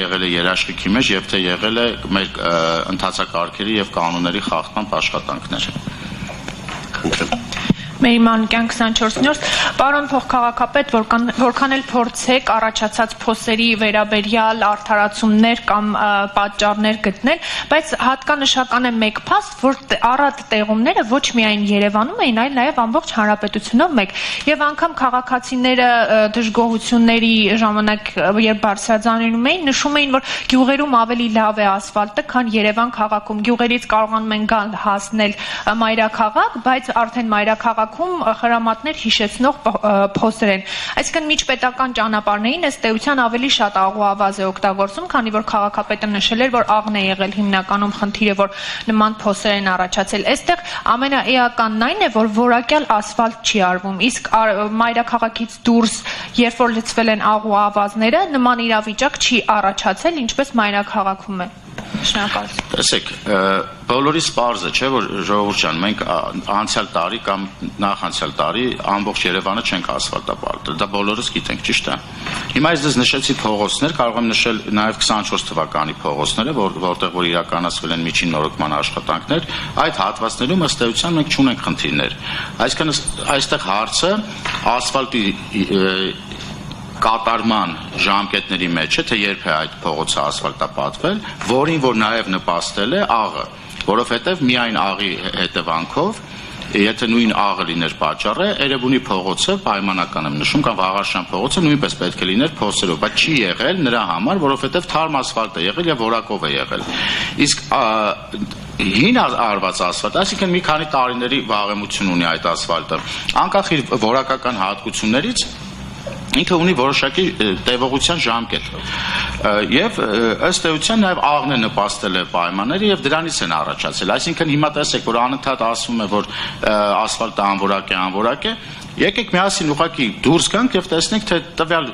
եղել է երաշխիքի մեջ եւ թե եղել է մեր ընթացակարգերի եւ կանոնների խախտման աշխատանքներ։ Մերիման կյանք 24-րդ, պարոն փոխքաղաքապետ, որքան էլ փորձեք առաջացած փոսերի վերաբերյալ արդարացումներ կամ պատճառներ գտնել, բայց հատկանշական է մեկ փաստ, որ առատ տեղումները ոչ միայն Երևանում էին, այլ նաև ամբողջ հանրապետությունով մեկ։ Եվ անգամ քաղաքացիները դժգոհությունների ժամանակ, երբ բարձրաձայնում էին, նշում էին, որ գյուղերում ավելի լավ է ասֆալտը, քան Երևան քաղաքում։ Գյուղերից կարողանում են գալ հասնել մայրաքաղաք, բայց արդեն մայրաքաղաք խրամատներ հիշեցնող փոսեր են։ Այսինքն միջպետական ճանապարհներին ըստ էության ավելի շատ աղուավազ է օգտագործում, քանի որ քաղաքապետը նշել էր, որ աղն է եղել հիմնականում խնդիրը, որ նման փոսեր են առաջացել։ Այստեղ ամենաէականն այն է, որ որակյալ ասֆալտ չի արվում, իսկ մայրաքաղաքից դուրս, երբ որ լցվել են աղուավազները, նման իրավիճակ չի առաջացել, ինչպես մայրաքաղաքում է։ Շնորհակալություն։ Տեսեք, բոլորիս պարզ է, չէ, որ ժողովուրդ ջան, մենք անցյալ տարի կամ նախանցյալ տարի ամբողջ Երևանը չենք ասֆալտապատել, դա բոլորս գիտենք, ճիշտ է։ Հիմա ես դες նշեցի փողոցներ, կարող եմ նշել նաև 24 թվականի փողոցները, որտեղ որ իրականացվել են միջին նորոգման աշխատանքներ, այդ հատվածներում ըստ էության մենք չունենք խնդիրներ։ Այսինքն այստեղ հարցը ասֆալտի կատարման ժամկետների մեջ է, թե երբ է այդ փողոցը ասֆալտապատվել, որին որ նաև նպաստել է աղը, որովհետև միայն աղի հետևանքով, եթե նույն աղը լիներ պատճառը, Էրեբունի փողոցը պայմանական եմ նշում, կամ Վաղարշյան փողոցը նույնպես պետք է լիներ փոսերով, բայց չի եղել նրա համար, որովհետև թարմ ասֆալտ է եղել եւ որակով է եղել։ Իսկ հին արված ասֆալտ, այսինքն մի քանի տարիների վաղեմություն ունի այդ ասֆալտը, անկախ իր որակական հատկություններից ինքը ունի որոշակի տևողության ժամկետ եւ ըստ էության նաեւ աղն է նպաստել է պայմանները եւ դրանից են առաջացել, այսինքն հիմա տեսեք, որ անընդհատ ասում է, որ ասֆալտը անորակ է, եկեք միասին ուղղակի դուրս գանք եւ տեսնենք, թե տվյալ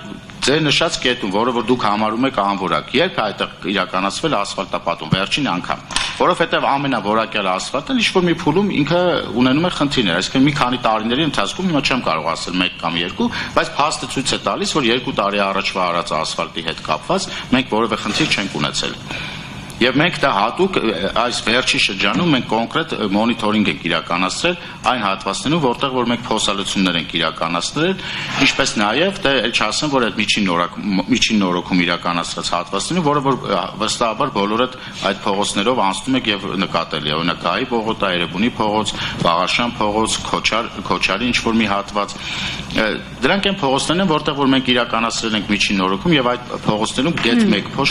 ձեր նշած կետում, որը որ դուք համարում եք անորակ, երբ այդտեղ իրականացվել ասֆալտապատում, վերջին անգամ, որովհետև ամենավորակյալ ասֆալտը ինչ-որ մի փուլում ինքը ունենում է խնդիրներ, այսինքն մի քանի տարիների ընթացքում, հիմա չեմ կարող ասել 1 կամ 2, բայց փաստը ցույց է տալիս, որ 2 տարի առաջվա արած ասֆալտի հետ կապված մենք որևէ խնդիր չենք ունեցել։ Եվ մենք դա հատուկ այս վերջի շրջանում մենք կոնկրետ մոնիթորինգ ենք իրականացրել այն հատվածներում, որտեղ որ մենք փոսալցումներ ենք իրականացրել, ինչպես նաև դե էլ չասեմ, որ այդ միջին նորոգում իրականացրած հատվածներում, որը որ վստահաբար բոլորը այդ փողոցներով անցնում եք եւ նկատելի է, օրինակ Գայի փողոց, Էրեբունի փողոց, Վաղարշյան փողոց, Քոչարի ինչ որ մի հատված, դրանք են փողոցներն են, որտեղ որ մենք իրականացրել ենք միջին նորոգում եւ այդ փողոցներում գետ 1 փոս